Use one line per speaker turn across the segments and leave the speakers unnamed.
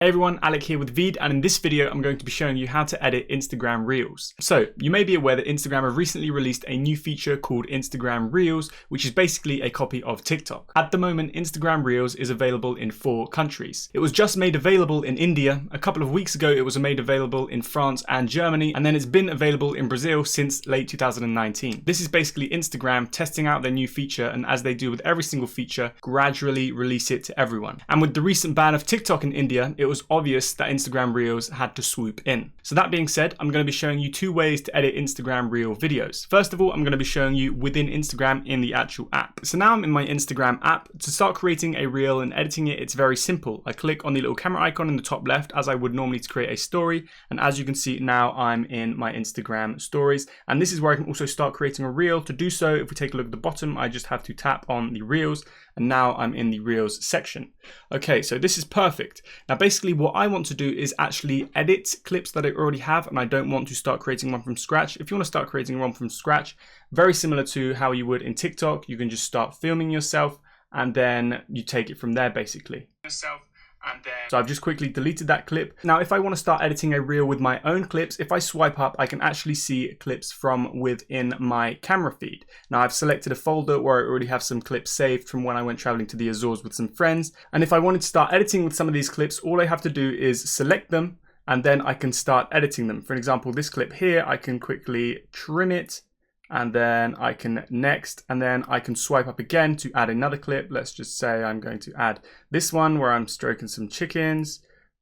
Hey everyone, Alec here with VEED, and in this video I'm going to be showing you how to edit Instagram Reels. So you may be aware that Instagram have recently released a new feature called Instagram Reels, which is basically a copy of TikTok. At the moment, Instagram Reels is available in 4 countries. It was just made available in India. A couple of weeks ago it was made available in France and Germany, and then it's been available in Brazil since late 2019. This is basically Instagram testing out their new feature, and as they do with every single feature, gradually release it to everyone. And with the recent ban of TikTok in India, it was obvious that Instagram Reels had to swoop in. So that being said, I'm going to be showing you 2 ways to edit Instagram Reel videos. First of all, I'm going to be showing you within Instagram in the actual app. So now I'm in my Instagram app. To start creating a reel and editing it, it's very simple. I click on the little camera icon in the top left as I would normally to create a story. And as you can see now, I'm in my Instagram stories. And this is where I can also start creating a reel. To do so, if we take a look at the bottom, I just have to tap on the reels. And now I'm in the Reels section. Okay, so this is perfect. Now basically what I want to do is actually edit clips that I already have, and I don't want to start creating one from scratch. If you want to start creating one from scratch, very similar to how you would in TikTok, you can just start filming yourself and then you take it from there basically. So I've just quickly deleted that clip. Now, if I want to start editing a reel with my own clips, if I swipe up, I can actually see clips from within my camera feed. Now, I've selected a folder where I already have some clips saved from when I went traveling to the Azores with some friends. And if I wanted to start editing with some of these clips, all I have to do is select them and then I can start editing them. For example, this clip here, I can quickly trim it. And then I can next, and then I can swipe up again to add another clip. Let's just say I'm going to add this one where I'm stroking some chickens.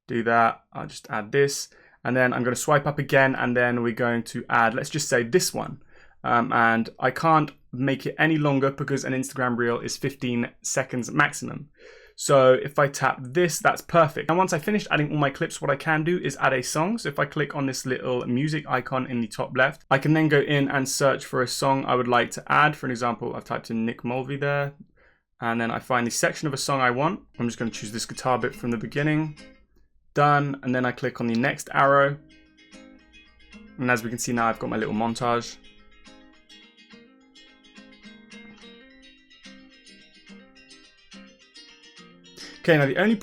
Do that, I'll just add this. And then I'm going to swipe up again, and then we're going to add, let's just say this one. And I can't make it any longer because an Instagram reel is 15 seconds maximum. So if I tap this, that's perfect. Now, once I finished adding all my clips, what I can do is add a song. So if I click on this little music icon in the top left, I can then go in and search for a song I would like to add. For an example, I've typed in Nick Mulvey there, and then I find the section of a song I want. I'm just going to choose this guitar bit from the beginning. Done. And then I click on the next arrow. And as we can see now, I've got my little montage. Okay, now the only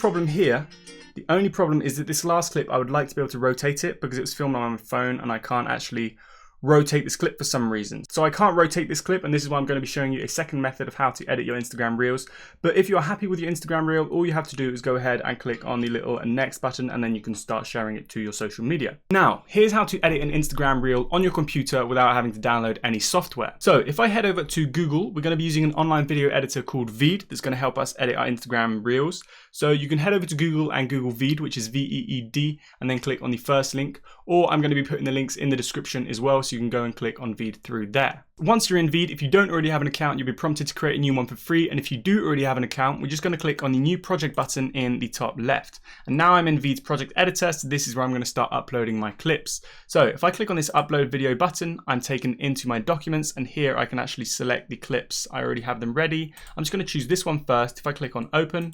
problem is that this last clip, I would like to be able to rotate it because it was filmed on my phone and I can't actually rotate this clip for some reason. So I can't rotate this clip, and this is why I'm going to be showing you a second method of how to edit your Instagram Reels. But if you're happy with your Instagram Reel, all you have to do is go ahead and click on the little next button, and then you can start sharing it to your social media. Now, here's how to edit an Instagram Reel on your computer without having to download any software. So if I head over to Google, we're going to be using an online video editor called VEED that's going to help us edit our Instagram Reels. So you can head over to Google and Google VEED, which is VEED, and then click on the first link, or I'm going to be putting the links in the description as well, so you can go and click on VEED through there. Once you're in VEED, if you don't already have an account, you'll be prompted to create a new one for free. And if you do already have an account, we're just going to click on the new project button in the top left. And now I'm in VEED's project editor, so this is where I'm going to start uploading my clips. So if I click on this upload video button, I'm taken into my documents, and here I can actually select the clips. I already have them ready. I'm just going to choose this one first. If I click on open,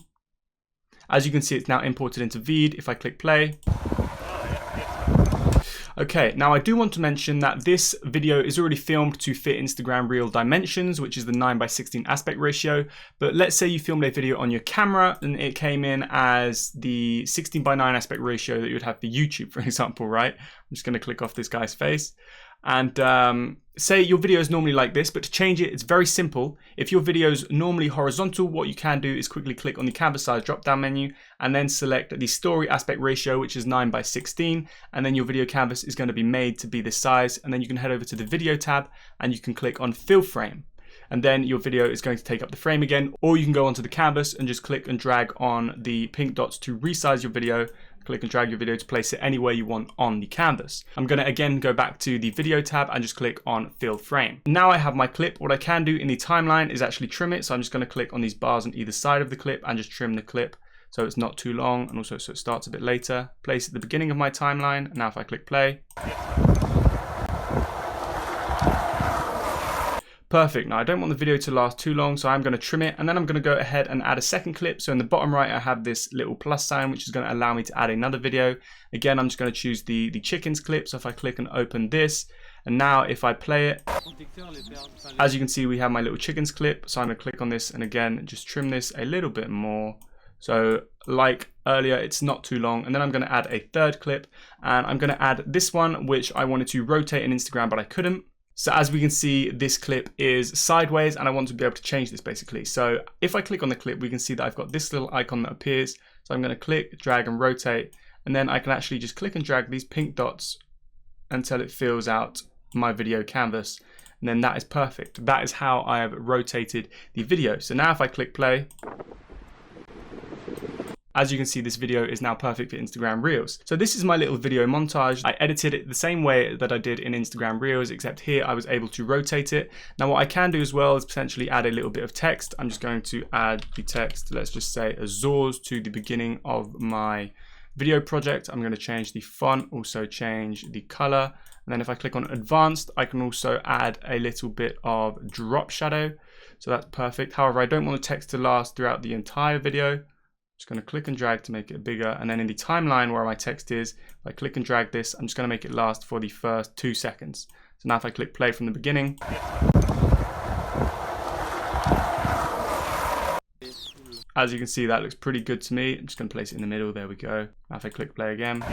as you can see, it's now imported into VEED. If I click play. Okay, now I do want to mention that this video is already filmed to fit Instagram Reel dimensions, which is the 9:16 aspect ratio. But let's say you filmed a video on your camera and it came in as the 16:9 aspect ratio that you would have for YouTube, for example, right? I'm just going to click off this guy's face. And say your video is normally like this, but to change it, it's very simple. If your video is normally horizontal, what you can do is quickly click on the canvas size drop-down menu and then select the story aspect ratio, which is 9:16, and then your video canvas is going to be made to be this size. And then you can head over to the video tab and you can click on fill frame. And then your video is going to take up the frame again, or you can go onto the canvas and just click and drag on the pink dots to resize your video. Click and drag your video to place it anywhere you want on the canvas. I'm going to again go back to the video tab and just click on fill frame. Now I have my clip. What I can do in the timeline is actually trim it. So I'm just going to click on these bars on either side of the clip and just trim the clip so it's not too long, and also so it starts a bit later. Place it at the beginning of my timeline. Now if I click play. Perfect. Now I don't want the video to last too long, so I'm going to trim it, and then I'm going to go ahead and add a second clip. So in the bottom right, I have this little plus sign, which is going to allow me to add another video. Again, I'm just going to choose the chickens clip. So if I click and open this, and now if I play it, as you can see, we have my little chickens clip. So I'm going to click on this and again, just trim this a little bit more. So like earlier, it's not too long. And then I'm going to add a third clip, and I'm going to add this one, which I wanted to rotate in Instagram, but I couldn't. So as we can see, this clip is sideways, and I want to be able to change this basically. So if I click on the clip, we can see that I've got this little icon that appears. So I'm going to click, drag and rotate, and then I can actually just click and drag these pink dots until it fills out my video canvas. And then that is perfect. That is how I have rotated the video. So now if I click play, as you can see, this video is now perfect for Instagram Reels. So this is my little video montage. I edited it the same way that I did in Instagram Reels, except here I was able to rotate it. Now what I can do as well is potentially add a little bit of text. I'm just going to add the text, let's just say Azores, to the beginning of my video project. I'm going to change the font, also change the color. And then if I click on advanced, I can also add a little bit of drop shadow. So that's perfect. However, I don't want the text to last throughout the entire video. Just going to click and drag to make it bigger, and then in the timeline where my text is, if I click and drag this, I'm just going to make it last for the first 2 seconds. So now if I click play from the beginning, as you can see, that looks pretty good to me. I'm just going to place it in the middle. There we go. Now if I click play again,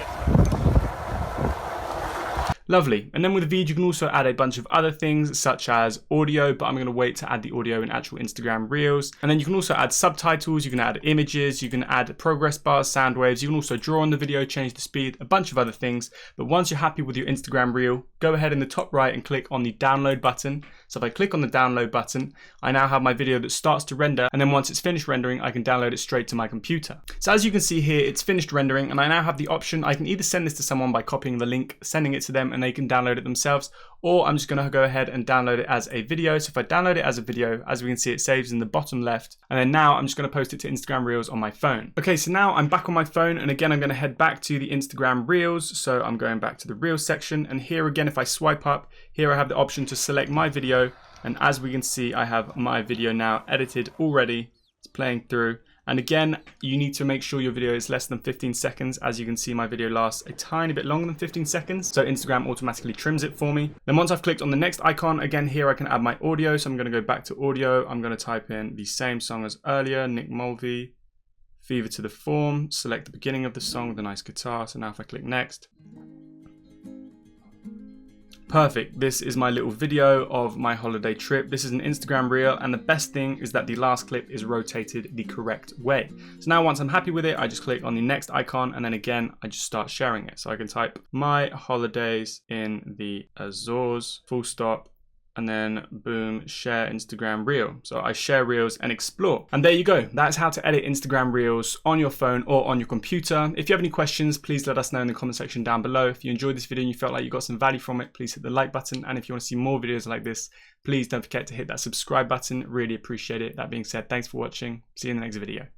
lovely. And then with VEED, you can also add a bunch of other things such as audio, but I'm going to wait to add the audio in actual Instagram Reels. And then you can also add subtitles, you can add images, you can add progress bars, sound waves. You can also draw on the video, change the speed, a bunch of other things. But once you're happy with your Instagram Reel, go ahead in the top right and click on the download button. So if I click on the download button, I now have my video that starts to render. And then once it's finished rendering, I can download it straight to my computer. So as you can see here, it's finished rendering, and I now have the option. I can either send this to someone by copying the link, sending it to them, and they can download it themselves, or I'm just going to go ahead and download it as a video. So if I download it as a video, as we can see, it saves in the bottom left, and then now I'm just going to post it to Instagram Reels on my phone. Okay, so now I'm back on my phone, and again I'm going to head back to the Instagram Reels. So I'm going back to the Reels section, and here again, if I swipe up, here I have the option to select my video, and as we can see, I have my video now edited already. It's playing through. And again, you need to make sure your video is less than 15 seconds. As you can see, my video lasts a tiny bit longer than 15 seconds. So Instagram automatically trims it for me. Then once I've clicked on the next icon, again, here I can add my audio. So I'm going to go back to audio. I'm going to type in the same song as earlier, Nick Mulvey, Fever to the Form, select the beginning of the song with a nice guitar. So now if I click next, perfect. This is my little video of my holiday trip. This is an Instagram Reel, and the best thing is that the last clip is rotated the correct way. So now once I'm happy with it, I just click on the next icon, and then again, I just start sharing it. So I can type my holidays in the Azores, full stop, and then boom, share Instagram Reel. So I share Reels and explore. And there you go. That's how to edit Instagram Reels on your phone or on your computer. If you have any questions, please let us know in the comment section down below. If you enjoyed this video and you felt like you got some value from it, please hit the like button. And if you want to see more videos like this, please don't forget to hit that subscribe button. Really appreciate it. That being said, thanks for watching. See you in the next video.